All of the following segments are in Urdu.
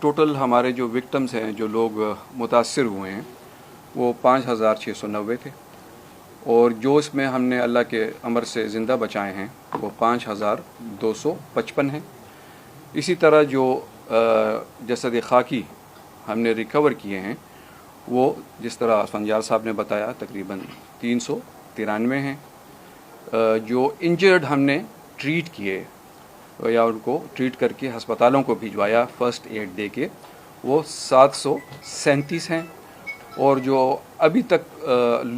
ٹوٹل ہمارے جو وکٹمز ہیں، جو لوگ متاثر ہوئے ہیں، وہ 5690 تھے، اور جو اس میں ہم نے اللہ کے امر سے زندہ بچائے ہیں وہ 5255 ہیں۔ اسی طرح جو جسد خاکی ہم نے ریکور کیے ہیں وہ جس طرح فنجار صاحب نے بتایا تقریباً 393 ہیں۔ جو انجرڈ ہم نے ٹریٹ کیے یا ان کو ٹریٹ کر کے ہسپتالوں کو بھجوایا فرسٹ ایڈ دے کے، وہ 737 ہیں، اور جو ابھی تک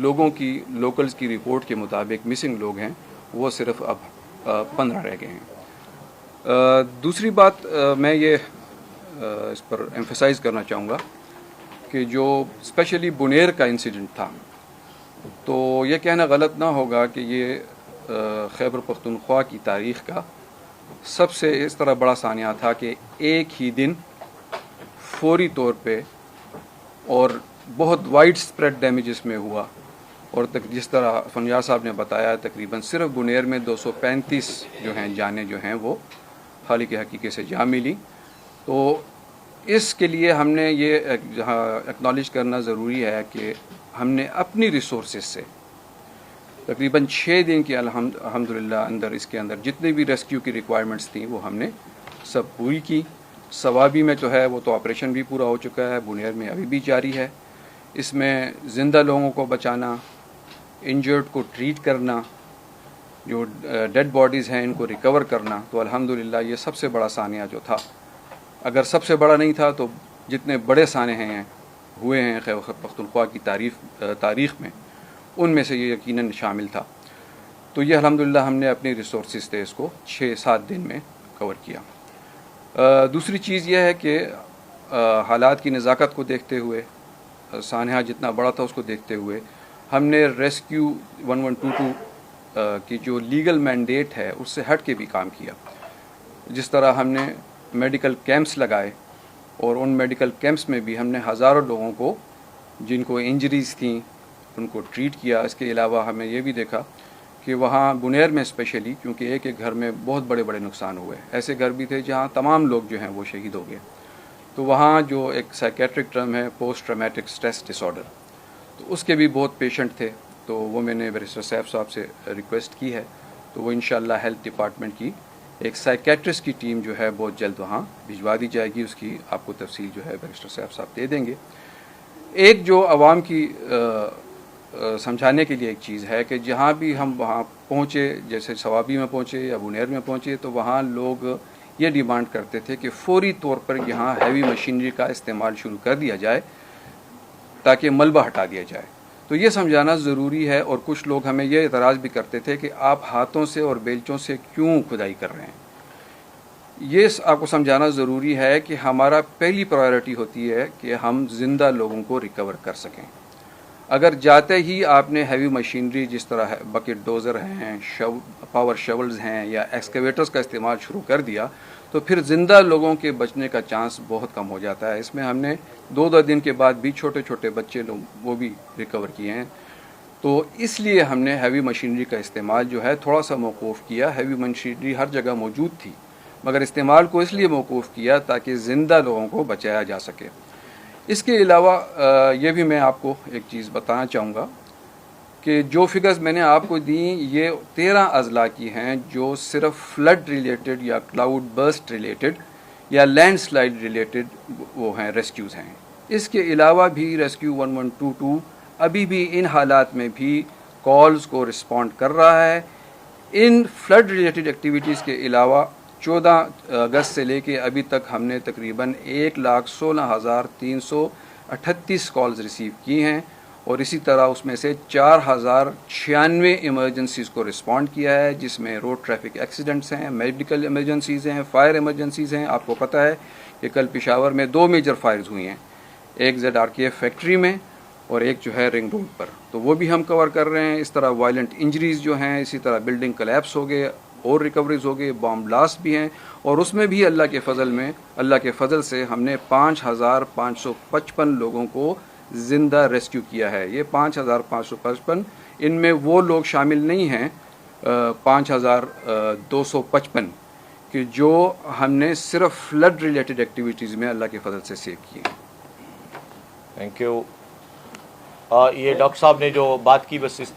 لوگوں کی لوکلز کی رپورٹ کے مطابق مسنگ لوگ ہیں وہ صرف اب 15 رہ گئے ہیں۔ دوسری بات میں یہ اس پر ایمفسائز کرنا چاہوں گا کہ جو اسپیشلی بنیر کا انسیڈنٹ تھا، تو یہ کہنا غلط نہ ہوگا کہ یہ خیبر پختونخوا کی تاریخ کا سب سے اس طرح بڑا سانحہ تھا کہ ایک ہی دن فوری طور پہ اور بہت وائڈ اسپریڈ ڈیمیجز میں ہوا، اور جس طرح فنجار صاحب نے بتایا تقریباً صرف بنیر میں 235 جو ہیں جانیں جو ہیں وہ خالق حقیقی سے جا ملی۔ تو اس کے لیے ہم نے یہ جہاں ایکنالج کرنا ضروری ہے کہ ہم نے اپنی ریسورسز سے تقریباً 6 دن کی الحمدللہ اندر اس کے اندر جتنی بھی ریسکیو کی ریکوائرمنٹس تھیں وہ ہم نے سب پوری کی۔ ثوابی میں جو ہے وہ تو آپریشن بھی پورا ہو چکا ہے، بنیر میں ابھی بھی جاری ہے۔ اس میں زندہ لوگوں کو بچانا، انجرڈ کو ٹریٹ کرنا، جو ڈیڈ باڈیز ہیں ان کو ریکور کرنا، تو الحمدللہ یہ سب سے بڑا سانحہ جو تھا، اگر سب سے بڑا نہیں تھا تو جتنے بڑے سانحے ہیں ہوئے ہیں خیبر پختونخوا کی تاریخ میں، ان میں سے یہ یقیناً شامل تھا۔ تو یہ الحمدللہ ہم نے اپنی ریسورسز سے اس کو 6-7 دن میں کور کیا۔ دوسری چیز یہ ہے کہ حالات کی نزاکت کو دیکھتے ہوئے، سانحہ جتنا بڑا تھا اس کو دیکھتے ہوئے، ہم نے ریسکیو 1122 کی جو لیگل مینڈیٹ ہے اس سے ہٹ کے بھی کام کیا۔ جس طرح ہم نے میڈیکل کیمپس لگائے، اور ان میڈیکل کیمپس میں بھی ہم نے ہزاروں لوگوں کو جن کو انجریز تھیں ان کو ٹریٹ کیا۔ اس کے علاوہ ہمیں یہ بھی دیکھا کہ وہاں بنیر میں اسپیشلی، کیونکہ ایک ایک گھر میں بہت بڑے بڑے نقصان ہوئے، ایسے گھر بھی تھے جہاں تمام لوگ جو ہیں وہ شہید ہو گئے، تو وہاں جو ایک سائیکیٹرک ٹرم ہے post traumatic stress dis order, تو اس کے بھی بہت پیشنٹ تھے، تو وہ میں نے بیرسٹر سیف صاحب سے ریکویسٹ کی ہے، تو وہ انشاءاللہ ہیلتھ ڈپارٹمنٹ کی ایک سائیکیٹرسٹ کی ٹیم جو ہے بہت جلد وہاں بھجوا دی جائے گی۔ اس کی آپ کو تفصیل جو ہے بیرسٹر سیف صاحب دے دیں گے۔ ایک جو عوام کی سمجھانے کے لیے ایک چیز ہے کہ جہاں بھی ہم وہاں پہنچے، جیسے ثوابی میں پہنچے یا بنیر میں پہنچے، تو وہاں لوگ یہ ڈیمانڈ کرتے تھے کہ فوری طور پر یہاں ہیوی مشینری کا استعمال شروع کر دیا جائے تاکہ ملبہ ہٹا دیا جائے۔ تو یہ سمجھانا ضروری ہے، اور کچھ لوگ ہمیں یہ اعتراض بھی کرتے تھے کہ آپ ہاتھوں سے اور بیلچوں سے کیوں کھدائی کر رہے ہیں۔ یہ آپ کو سمجھانا ضروری ہے کہ ہمارا پہلی پرائیورٹی ہوتی ہے کہ ہم زندہ لوگوں کو ریکور کر سکیں۔ اگر جاتے ہی آپ نے ہیوی مشینری جس طرح بکٹ ڈوزر ہیں، پاور شولز ہیں یا ایکسکیویٹرز کا استعمال شروع کر دیا، تو پھر زندہ لوگوں کے بچنے کا چانس بہت کم ہو جاتا ہے۔ اس میں ہم نے 2 دن کے بعد بھی چھوٹے چھوٹے بچے لوگ وہ بھی ریکور کیے ہیں۔ تو اس لیے ہم نے ہیوی مشینری کا استعمال جو ہے تھوڑا سا موقوف کیا۔ ہیوی مشینری ہر جگہ موجود تھی، مگر استعمال کو اس لیے موقوف کیا تاکہ زندہ لوگوں کو بچایا جا سکے۔ اس کے علاوہ یہ بھی میں آپ کو ایک چیز بتانا چاہوں گا کہ جو فگرز میں نے آپ کو دیں یہ 13 اضلاع کی ہیں جو صرف فلڈ ریلیٹڈ یا کلاؤڈ برسٹ ریلیٹڈ یا لینڈ سلائڈ ریلیٹڈ وہ ہیں ریسکیوز ہیں۔ اس کے علاوہ بھی ریسکیو 1122 ابھی بھی ان حالات میں بھی کالز کو رسپونڈ کر رہا ہے۔ ان فلڈ ریلیٹڈ ایکٹیویٹیز کے علاوہ 14 اگست سے لے کے ابھی تک ہم نے تقریباً 1,16,338 کالز ریسیو کی ہیں، اور اسی طرح اس میں سے 4,096 ایمرجنسیز کو رسپونڈ کیا ہے، جس میں روڈ ٹریفک ایکسیڈنٹس ہیں، میڈیکل ایمرجنسیز ہیں، فائر ایمرجنسیز ہیں۔ آپ کو پتہ ہے کہ کل پشاور میں 2 میجر فائرز ہوئی ہیں، ایک ZRKF فیکٹری میں اور ایک جو ہے رنگ روڈ پر، تو وہ بھی ہم کور کر رہے ہیں۔ اس طرح وائلنٹ انجریز جو ہیں، اسی طرح بلڈنگ کلیپس ہو گئے اور ریکوریز ہو گئے، بام بلاسٹ بھی ہیں، اور اس میں بھی اللہ کے فضل سے ہم نے 5,555 لوگوں کو زندہ ریسکیو کیا ہے۔ یہ 5,555 ان میں وہ لوگ شامل نہیں ہیں 5,255 کہ جو ہم نے صرف فلڈ ریلیٹڈ ایکٹیویٹیز میں اللہ کے فضل سے سیو کیے ہیں. Thank you. یہ ڈاکٹر صاحب نے جو بات کی بس اس